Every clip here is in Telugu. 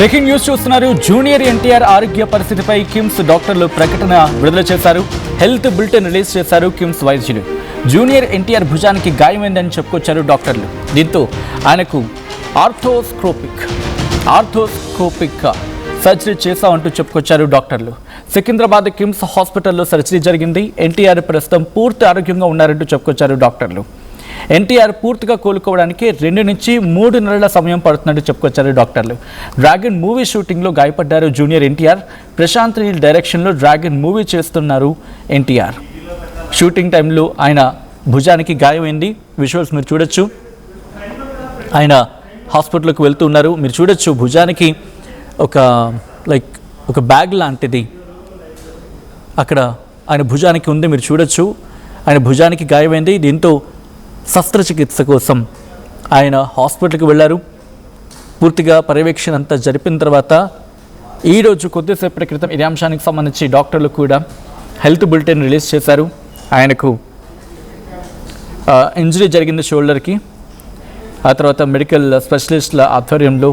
బ్రేకింగ్ న్యూస్ చూస్తున్నారు. జూనియర్ ఎన్టీఆర్ ఆరోగ్య పరిస్థితిపై కిమ్స్ డాక్టర్లు ప్రకటన విడుదల చేశారు. హెల్త్ బులెటిన్ రిలీజ్ చేశారు కిమ్స్ వైద్యులు. జూనియర్ ఎన్టీఆర్ భుజానికి గాయమైందని చెప్పుకొచ్చారు డాక్టర్లు. దీంతో ఆయనకు ఆర్థోస్కోపిక్ సర్జరీ చేశామంటూ చెప్పుకొచ్చారు డాక్టర్లు. సికింద్రాబాద్ కిమ్స్ హాస్పిటల్లో సర్జరీ జరిగింది. ఎన్టీఆర్ ప్రస్తుతం పూర్తి ఆరోగ్యంగా ఉన్నారంటూ చెప్పుకొచ్చారు డాక్టర్లు. ఎన్టీఆర్ పూర్తిగా కోలుకోవడానికి 2 నుంచి 3 నెలల సమయం పడుతున్నట్టు చెప్పుకొచ్చారు డాక్టర్లు. డ్రాగన్ మూవీ షూటింగ్లో గాయపడ్డారు జూనియర్ ఎన్టీఆర్. ప్రశాంత్ నీల్ డైరెక్షన్లో డ్రాగన్ మూవీ చేస్తున్నారు ఎన్టీఆర్. షూటింగ్ టైంలో ఆయన భుజానికి గాయమైంది. విజువల్స్ మీరు చూడొచ్చు. ఆయన హాస్పిటల్కి వెళ్తూ ఉన్నారు. మీరు చూడొచ్చు భుజానికి ఒక బ్యాగ్ లాంటిది అక్కడ ఆయన భుజానికి ఉంది. మీరు చూడొచ్చు ఆయన భుజానికి గాయమైంది. దీంతో శస్త్రచికిత్స కోసం ఆయన హాస్పిటల్కి వెళ్ళారు. పూర్తిగా పర్యవేక్షణ అంతా జరిపిన తర్వాత ఈరోజు కొద్దిసేపటి క్రితం ఇదే అంశానికి సంబంధించి డాక్టర్లు కూడా హెల్త్ బులెటిన్ రిలీజ్ చేశారు. ఆయనకు ఇంజరీ జరిగింది షోల్డర్కి. ఆ తర్వాత మెడికల్ స్పెషలిస్టుల ఆధ్వర్యంలో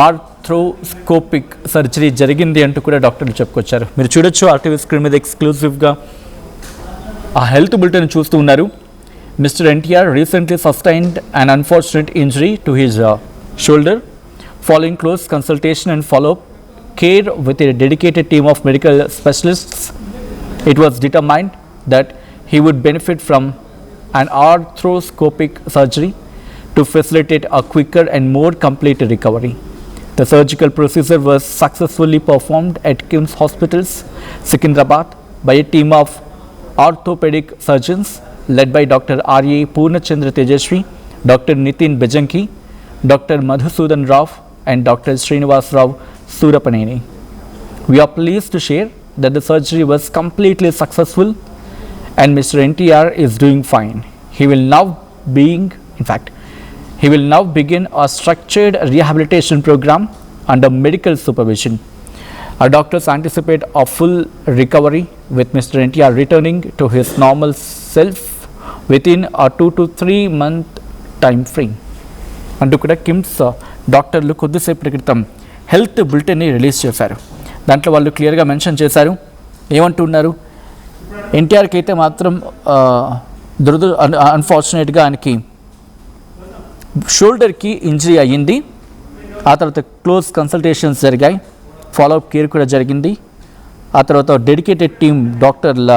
ఆర్థ్రోస్కోపిక్ సర్జరీ జరిగింది అంటూ కూడా డాక్టర్లు చెప్పుకొచ్చారు. మీరు చూడొచ్చు ఆర్టీవీ స్క్రీన్ మీద ఎక్స్క్లూజివ్గా ఆ హెల్త్ బులెటిన్ చూస్తూ ఉన్నారు. Mr. NTR recently sustained an unfortunate injury to his shoulder. Following close consultation and follow-up care with a dedicated team of medical specialists, it was determined that he would benefit from an arthroscopic surgery to facilitate a quicker and more complete recovery. The surgical procedure was successfully performed at Kims Hospitals, Secunderabad by a team of orthopedic surgeons led by Dr. R.A. Purnachandra Tejashwi, Dr. Nitin Bejanki, Dr. Madhusudan Rao and Dr. Srinivas Rao Surapaneni. We are pleased to share that the surgery was completely successful and Mr. NTR is doing fine. He will now begin a structured rehabilitation program under medical supervision. Our doctors anticipate a full recovery with Mr. NTR returning to his normal self within a 2 to 3 month time frame. అంటూ కూడా కిమ్స్ డాక్టర్లు కొద్దిసేపటి క్రితం హెల్త్ బులెటిన్ని రిలీజ్ చేశారు. దాంట్లో వాళ్ళు క్లియర్గా మెన్షన్ చేశారు. ఏమంటున్నారు, ఎన్టీఆర్కి అయితే మాత్రం అన్ఫార్చునేట్గా ఆయనకి షోల్డర్కి ఇంజరీ అయ్యింది. ఆ తర్వాత క్లోజ్ కన్సల్టేషన్స్ జరిగాయి, ఫాలోఅప్ కేర్ కూడా జరిగింది. ఆ తర్వాత డెడికేటెడ్ టీమ్ డాక్టర్ల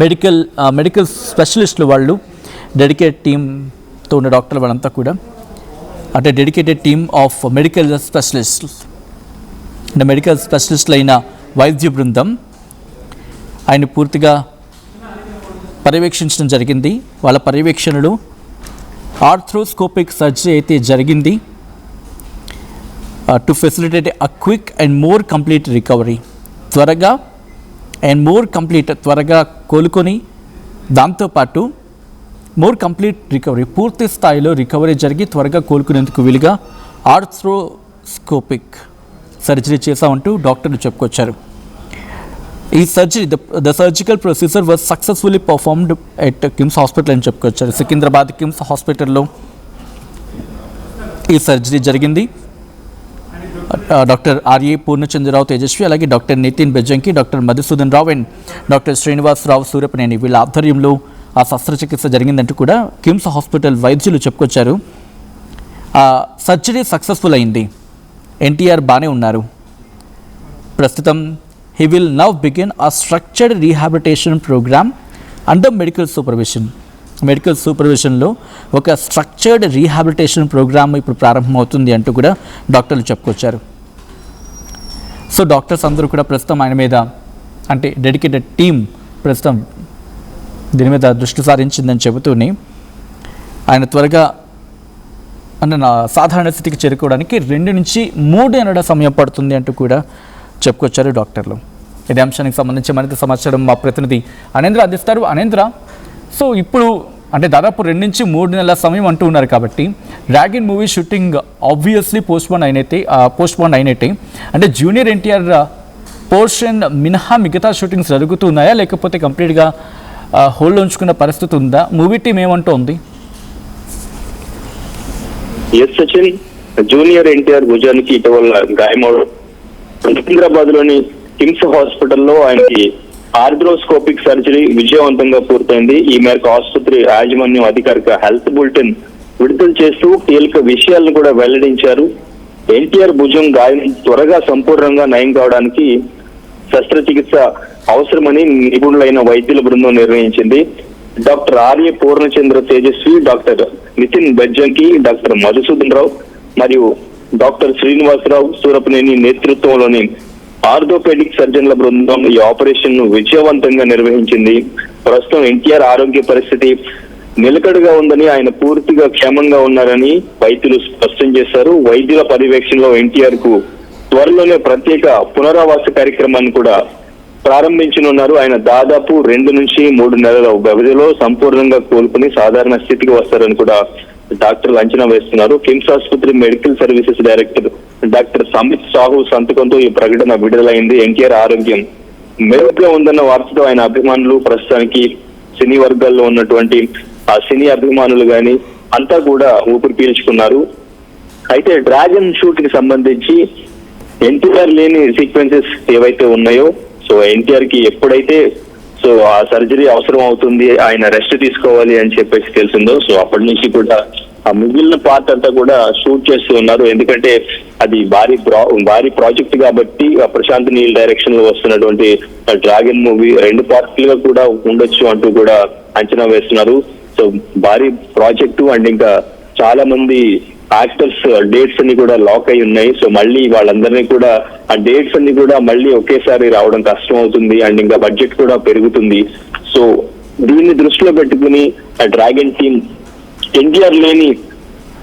మెడికల్ స్పెషలిస్టులు వాళ్ళు డెడికేటెడ్ టీమ్తో ఉన్న డాక్టర్లు వాళ్ళంతా కూడా అంటే డెడికేటెడ్ టీమ్ ఆఫ్ మెడికల్ స్పెషలిస్టులు అయిన వైద్య బృందం ఆయన పూర్తిగా పర్యవేక్షించడం జరిగింది. వాళ్ళ పర్యవేక్షణలో ఆర్థ్రోస్కోపిక్ సర్జరీ అయితే జరిగింది to facilitate a quick and more complete recovery. త్వరగా కోలుకొని దాంతోపాటు మోర్ కంప్లీట్ రికవరీ, పూర్తి స్థాయిలో రికవరీ జరిగి త్వరగా కోలుకునేందుకు వీలుగా ఆర్థ్రోస్కోపిక్ సర్జరీ చేశామంటూ డాక్టర్లు చెప్పుకొచ్చారు. ఈ surgery the surgical procedure was successfully performed at KIMS hospital అని చెప్పుకొచ్చారు. సికింద్రాబాద్ కిమ్స్ హాస్పిటల్లో ఈ సర్జరీ జరిగింది. డాక్టర్ ఆర్ఏ పూర్ణచంద్రరావు తేజస్వి, అలాగే doctor Nitin Bejanki, doctor Madhusudan Rao and doctor Srinivas Rao Surapaneni వీళ్ళ ఆధ్వర్యంలో ఆ శస్త్రచికిత్స జరిగిందంటూ కూడా కిమ్స్ హాస్పిటల్ వైద్యులు చెప్పుకొచ్చారు. ఆ సర్జరీ సక్సెస్ఫుల్ అయింది. ఎన్టీఆర్ బాగానే ఉన్నారు. ప్రస్తుతం he will now begin a structured rehabilitation programme under medical సూపర్విజన్లో ఒక స్ట్రక్చర్డ్ రీహాబిలిటేషన్ ప్రోగ్రామ్ ఇప్పుడు ప్రారంభమవుతుంది అంటూ కూడా డాక్టర్లు చెప్పుకొచ్చారు. సో డాక్టర్స్ అందరూ కూడా ప్రస్తుతం ఆయన మీద అంటే డెడికేటెడ్ టీం ప్రస్తుతం దీని మీద దృష్టి సారించిందని చెబుతూనే ఆయన త్వరగా సాధారణ స్థితికి చేరుకోవడానికి 2 నుంచి 3 నెలల సమయం పడుతుంది అంటూ కూడా చెప్పుకొచ్చారు డాక్టర్లు. ఇదే అంశానికి సంబంధించి మరింత సమాచారం మా ప్రతినిధి అనేంద్ర అందిస్తారు. అనేంద్ర, సో ఇప్పుడు అంటే దాదాపు 2 నుంచి 3 నెలల సమయం అంటూ ఉన్నారు కాబట్టి dragon movie shooting obviously postpone అయినట్టే. అంటే జూనియర్ ఎన్టీఆర్ పోర్షన్ మినహా మిగతా షూటింగ్స్ జరుగుతున్నాయా, లేకపోతే కంప్లీట్గా హోల్డ్ ఉంచుకున్న పరిస్థితి ఉందా? మూవీ టీం ఏమంటోంది? ఎస్ సచిన్, జూనియర్ ఎన్టీఆర్ భుజానికి ఇటీవల గాయమవడం, సికింద్రాబాద్ లోని కిమ్స్ హాస్పిటల్లో ఆయనకి ఆర్థ్రోస్కోపిక్ సర్జరీ విజయవంతంగా పూర్తయింది. ఈ మేరకు ఆసుపత్రి యాజమాన్యం అధికారిక హెల్త్ బులెటిన్ విడుదల చేస్తూ కీలక విషయాలను కూడా వెల్లడించారు. ఎన్టీఆర్ భుజం గాయం త్వరగా సంపూర్ణంగా నయం కావడానికి శస్త్రచికిత్స అవసరమని నిపుణులైన వైద్యుల బృందం నిర్ణయించింది. Doctor Arya Purnachandra Tejaswi, doctor Nitin Bejjanki, doctor Madhusudan Rao మరియు డాక్టర్ శ్రీనివాసరావు సూరపనేని నేతృత్వంలోని ఆర్థోపెడిక్ సర్జన్ల బృందం ఈ ఆపరేషన్ ను విజయవంతంగా నిర్వహించింది. ప్రస్తుతం ఎన్టీఆర్ ఆరోగ్య పరిస్థితి నిలకడగా ఉందని, ఆయన పూర్తిగా క్షేమంగా ఉన్నారని వైద్యులు స్పష్టం చేశారు. వైద్యుల పర్యవేక్షణలో ఎన్టీఆర్ కు త్వరలోనే ప్రత్యేక పునరావాస కార్యక్రమాన్ని కూడా ప్రారంభించనున్నారు. ఆయన దాదాపు 2 నుంచి 3 నెలల వ్యవధిలో సంపూర్ణంగా కోలుకుని సాధారణ స్థితికి వస్తారని కూడా డాక్టర్లు అంచనా వేస్తున్నారు. కిమ్స్ ఆసుపత్రి medical services director doctor Samit Sahu సంతకంతో ఈ ప్రకటన విడుదలైంది. ఎన్టీఆర్ ఆరోగ్యం మెరుగ్గా ఉందన్న వార్తతో ఆయన అభిమానులు, ప్రస్తుతానికి సినీ వర్గాల్లో ఉన్నటువంటి ఆ సినీ అభిమానులు గాని అంతా కూడా ఊపిరి పీల్చుకున్నారు. అయితే డ్రాగన్ షూట్ కి సంబంధించి ఎన్టీఆర్ లేని సీక్వెన్సెస్ ఏవైతే ఉన్నాయో, సో ఎన్టీఆర్ కి ఎప్పుడైతే సో ఆ సర్జరీ అవసరం అవుతుంది, ఆయన రెస్ట్ తీసుకోవాలి అని చెప్పేసి తెలిసిందో, సో అప్పటి నుంచి కూడా ఆ మిగిలిన పార్ట్ అంతా కూడా షూట్ చేస్తూ ఉన్నారు. ఎందుకంటే అది భారీ ప్రాజెక్ట్ కాబట్టి ప్రశాంత్ నీల్ డైరెక్షన్ లో వస్తున్నటువంటి డ్రాగన్ మూవీ 2 పార్ట్లుగా కూడా ఉండొచ్చు అంటూ కూడా అంచనా వేస్తున్నారు. సో భారీ ప్రాజెక్టు అండ్ ఇంకా చాలా మంది యాక్టర్స్ డేట్స్ అన్ని కూడా లాక్ అయి ఉన్నాయి. సో మళ్ళీ వాళ్ళందరినీ కూడా ఆ డేట్స్ అన్ని కూడా మళ్ళీ ఒకేసారి రావడం కష్టం అవుతుంది అండ్ ఇంకా బడ్జెట్ కూడా పెరుగుతుంది. సో దీన్ని దృష్టిలో పెట్టుకుని ఆ డ్రాగన్ టీమ్ ఎన్టీఆర్ లేని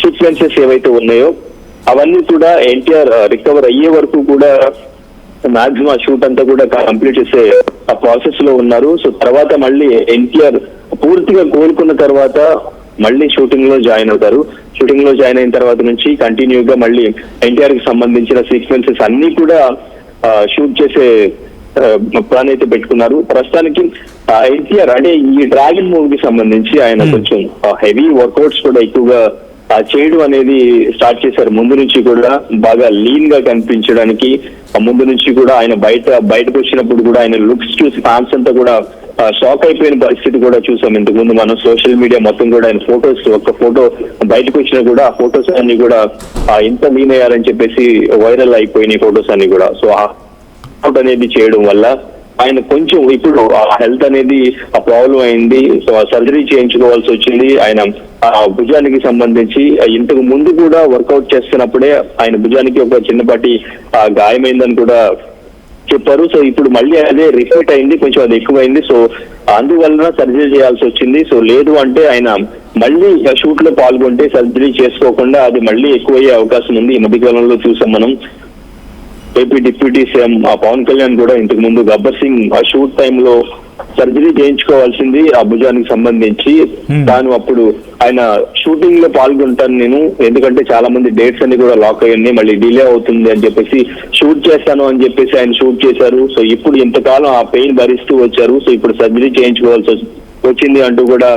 సీక్వెన్సెస్ ఏవైతే ఉన్నాయో అవన్నీ కూడా ఎన్టీఆర్ రికవర్ అయ్యే వరకు కూడా మాక్సిమం ఆ షూట్ అంతా కూడా కంప్లీట్ చేసే ఆ ప్రాసెస్ లో ఉన్నారు. సో తర్వాత మళ్ళీ ఎన్టీఆర్ పూర్తిగా కోలుకున్న తర్వాత మళ్ళీ షూటింగ్ లో జాయిన్ అవుతారు. షూటింగ్ లో జాయిన్ అయిన తర్వాత నుంచి కంటిన్యూగా మళ్ళీ ఎన్టీఆర్ కి సంబంధించిన సీక్వెన్సెస్ అన్ని కూడా షూట్ చేసే ప్లాన్ అయితే పెట్టుకున్నారు. ప్రస్తుతానికి ఎన్టీఆర్ అంటే ఈ డ్రాగన్ మూవీకి సంబంధించి ఆయన కొంచెం హెవీ వర్కౌట్స్ కూడా ఎక్కువగా చేయడం అనేది స్టార్ట్ చేశారు. ముందు నుంచి కూడా బాగా లీన్ గా కనిపించడానికి ముందు నుంచి కూడా ఆయన బయటకు వచ్చినప్పుడు కూడా ఆయన లుక్స్ చూసి ఫ్యాన్స్ అంతా కూడా షాక్ అయిపోయిన పరిస్థితి కూడా చూసాం. ఇంతకు ముందు మనం సోషల్ మీడియా మొత్తం కూడా ఆయన ఫొటోస్, ఒక ఫోటో బయటకు వచ్చినా కూడా ఆ ఫొటోస్ అన్ని కూడా ఇంత లీన్ అయ్యారని చెప్పేసి వైరల్ అయిపోయినాయి ఫొటోస్ అన్ని కూడా. సో అవుట్ అనేది చేయడం వల్ల ఆయన కొంచెం ఇప్పుడు ఆ హెల్త్ అనేది ఆ ప్రాబ్లం అయింది. సో ఆ సర్జరీ చేయించుకోవాల్సి వచ్చింది. ఆయన భుజానికి సంబంధించి ఇంతకు ముందు కూడా వర్కౌట్ చేస్తున్నప్పుడే ఆయన భుజానికి ఒక చిన్నపాటి గాయమైందని కూడా చెప్పారు. సో ఇప్పుడు మళ్ళీ అదే రిపీట్ అయింది, కొంచెం అది ఎక్కువైంది. సో అందువలన సర్జరీ చేయాల్సి వచ్చింది. సో లేదు అంటే ఆయన మళ్ళీ షూట్ లో పాల్గొంటే సర్జరీ చేసుకోకుండా అది మళ్ళీ ఎక్కువయ్యే అవకాశం ఉంది. ఈ మధ్యకాలంలో చూసాం మనం AP deputy CM Pawan Kalyan కూడా ఇంతకు ముందు గబ్బర్ సింగ్ ఆ షూట్ టైంలో సర్జరీ చేయించుకోవాల్సింది ఆ భుజానికి సంబంధించి. తాను అప్పుడు ఆయన షూటింగ్ లో పాల్గొంటాను నేను, ఎందుకంటే చాలా మంది డేట్స్ అన్ని కూడా లాక్ అయ్యి మళ్ళీ డిలే అవుతుంది అని చెప్పేసి షూట్ చేస్తాను అని చెప్పేసి ఆయన షూట్ చేశారు. సో ఇప్పుడు ఇంతకాలం ఆ పెయిన్ భరిస్తూ వచ్చారు. సో ఇప్పుడు సర్జరీ చేయించుకోవాల్సి వచ్చింది అంటూ కూడా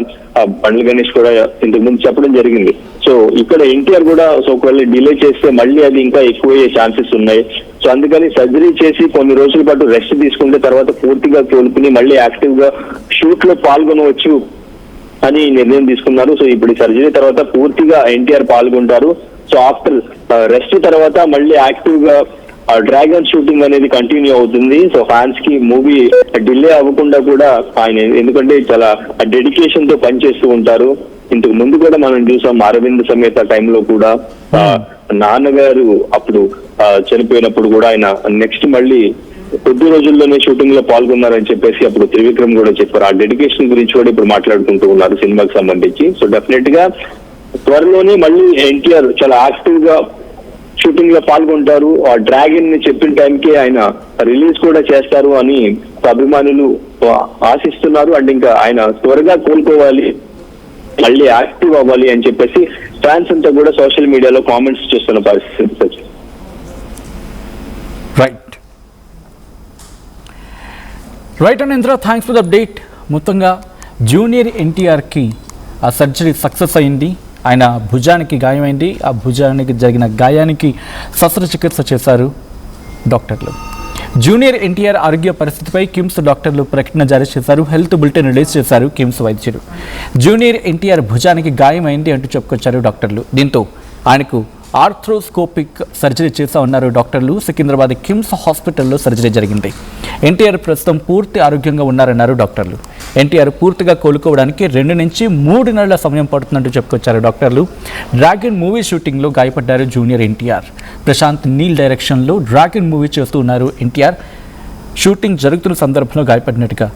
బండ్ల గణేష్ కూడా ఇంతకు ముందు చెప్పడం జరిగింది. సో ఇక్కడ ఎన్టీఆర్ కూడా సో ఒకవేళ డిలే చేస్తే మళ్ళీ అది ఇంకా ఎక్కువయ్యే ఛాన్సెస్ ఉన్నాయి. సో అందుకని సర్జరీ చేసి కొన్ని రోజుల పాటు రెస్ట్ తీసుకుంటే తర్వాత పూర్తిగా కోలుకుని మళ్ళీ యాక్టివ్ గా షూట్ లో పాల్గొనవచ్చు అని నిర్ణయం తీసుకున్నారు. సో ఇప్పుడు ఈ సర్జరీ తర్వాత పూర్తిగా ఎన్టీఆర్ పాల్గొంటారు. సో ఆఫ్టర్ రెస్ట్ తర్వాత మళ్ళీ యాక్టివ్ గా డ్రాగన్ షూటింగ్ అనేది కంటిన్యూ అవుతుంది. సో ఫ్యాన్స్ కి మూవీ డిలే అవ్వకుండా కూడా ఆయన, ఎందుకంటే చాలా డెడికేషన్ తో పనిచేస్తూ ఉంటారు. ఇంతకు ముందు కూడా మనం చూసాం అరవింద్ సమేత టైంలో కూడా నాన్నగారు అప్పుడు చనిపోయినప్పుడు కూడా ఆయన నెక్స్ట్ మళ్ళీ కొద్ది రోజుల్లోనే షూటింగ్ లో పాల్గొన్నారని చెప్పేసి అప్పుడు త్రివిక్రమ్ కూడా చెప్పారు. ఆ డెడికేషన్ గురించి కూడా ఇప్పుడు మాట్లాడుకుంటూ ఉన్నారు సినిమాకి సంబంధించి. సో డెఫినెట్ గా త్వరలోనే మళ్ళీ ఎన్టీఆర్ చాలా యాక్టివ్ గా షూటింగ్ లో పాల్గొంటారు. ఆ డ్రాగన్ ని చెప్పిన టైంకి ఆయన రిలీజ్ కూడా చేస్తారు అని అభిమానులు ఆశిస్తున్నారు. అండ్ ఇంకా ఆయన త్వరగా కోలుకోవాలి, మళ్ళీ యాక్టివ్ అవ్వాలి అని చెప్పేసి ఫ్యాన్స్ అంతా కూడా సోషల్ మీడియాలో కామెంట్స్ చేస్తున్న పరిస్థితి. Right అనేంద్ర, thanks for the update. మొత్తంగా జూనియర్ ఎన్టీఆర్కి ఆ సర్జరీ సక్సెస్ అయింది. ఆయన భుజానికి గాయమైంది. ఆ భుజానికి జరిగిన గాయానికి శస్త్రచికిత్స చేశారు డాక్టర్లు. జూనియర్ ఎన్టీఆర్ ఆరోగ్య పరిస్థితిపై కిమ్స్ డాక్టర్లు ప్రకటన జారీ చేశారు. హెల్త్ బులెటిన్ రిలీజ్ చేశారు కిమ్స్ వైద్యులు. జూనియర్ ఎన్టీఆర్ భుజానికి గాయమైంది అంటూ చెప్పుకొచ్చారు డాక్టర్లు. దీంతో ఆయనకు ఆర్థ్రోస్కోపిక్ సర్జరీ చేస్తా ఉన్నారు డాక్టర్లు. సికింద్రాబాద్ కిమ్స్ హాస్పిటల్లో సర్జరీ జరిగింది. ఎన్టీఆర్ ప్రస్తుతం పూర్తి ఆరోగ్యంగా ఉన్నారన్నారు డాక్టర్లు. ఎన్టీఆర్ పూర్తిగా కోలుకోవడానికి 2 నుంచి 3 నెలల సమయం పడుతుందంటూ చెప్పుకొచ్చారు డాక్టర్లు. డ్రాగన్ మూవీ షూటింగ్లో గాయపడ్డారు జూనియర్ ఎన్టీఆర్. ప్రశాంత్ నీల్ డైరెక్షన్లో డ్రాగన్ మూవీ చేస్తూ ఉన్నారు ఎన్టీఆర్. షూటింగ్ జరుగుతున్న సందర్భంలో గాయపడినట్టుగా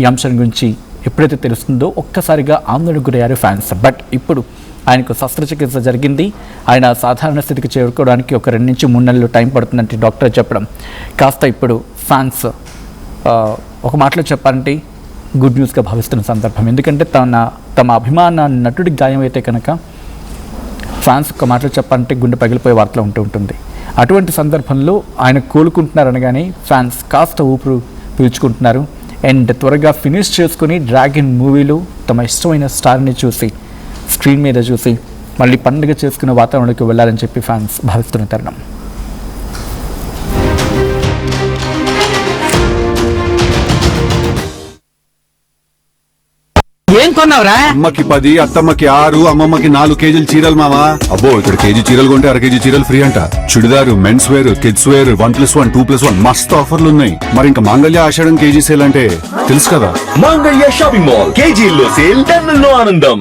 ఈ అంశం గురించి ఎప్పుడైతే తెలుస్తుందో ఒక్కసారిగా ఆందోళనకు గురయ్యారు ఫ్యాన్స్. బట్ ఇప్పుడు ఆయనకు శస్త్రచికిత్స జరిగింది. ఆయన సాధారణ స్థితికి చేరుకోవడానికి ఒక 2 నుంచి 3 నెలలు టైం పడుతుందంటే డాక్టర్ చెప్పడం కాస్త ఇప్పుడు ఫ్యాన్స్ ఒక మాటలో చెప్పాలంటే గుడ్ న్యూస్గా భావిస్తున్న సందర్భం. ఎందుకంటే తమ అభిమాన నటుడి గాయం అయితే కనుక ఫ్యాన్స్ ఒక మాటలో చెప్పాలంటే గుండె పగిలిపోయే వార్తలు ఉంటుంది. అటువంటి సందర్భంలో ఆయన కోలుకుంటున్నారనగానే ఫ్యాన్స్ కాస్త ఊపిరి పీల్చుకుంటున్నారు. అండ్ త్వరగా ఫినిష్ చేసుకుని డ్రాగన్ మూవీలో తమ ఇష్టమైన స్టార్ని చూసి స్క్రీన్ మీద చూసి మళ్ళీ పండుగ చేసుకునే వాతావరణంలోకి వెళ్ళాలని చెప్పి ఫ్యాన్స్ భావిస్తున్న తరుణం. ఏం కొన్నావురా? అమ్మకి 10, అత్తమ్మకి 6, అమ్మమ్మకి 4 కేజీలు చీరలు మావా. అబ్బో ఇక్కడ కేజీ చీరలు కొంటే అర కేజీ చీరలు ఫ్రీ అంట. Churidar, men's wear, kids wear 1+1, 2+1 మస్తు ఆఫర్లు ఉన్నాయి. మరి ఇంకా మాంగళ్య ఆషాఢం కేజీ సేల్ అంటే తెలుసు కదా. మాంగళ్య షాపింగ్ మాల్ కేజీల్లో సేల్, టన్నుల్లో ఆనందం.